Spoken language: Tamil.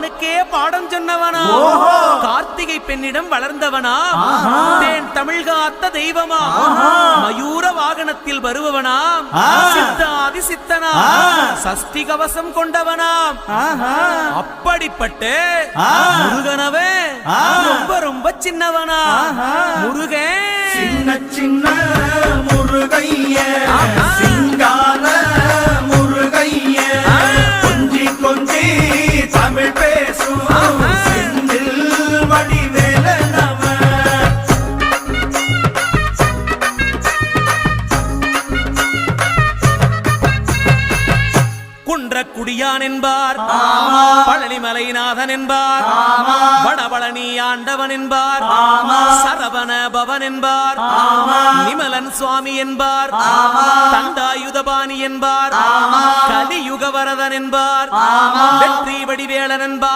பாடம் சொன்னவனா, கார்த்திகை பெண்ணிடம் வளர்ந்தவனா, தேன் தமிழ் காத்த தெய்வமா, மயூர வாகனத்தில் வருபவனாம், சித்தாதி சித்தனா, சஷ்டி கவசம் கொண்டவனாம். அப்படிப்பட்ட முருகனவே ரொம்ப ரொம்ப சின்னவனா. முருகன் சின்ன சின்ன முருகைய சிங்கார முருகைய கொஞ்சி கொஞ்சி தமிழ் பேசும் செந்தில் வடிவேலனவ. குன்றக்குடியான் என்பார், பழனிமலைநாதன் என்பார், வடபழனி ஆண்டவன் என்பார், சரவண பவன் என்பார், நிமலன் சுவாமி என்பார், தண்டாயுதபாணி என்பார், கலியுகவரதன் என்பார், வெற்றி வடிவேலன் என்பார்.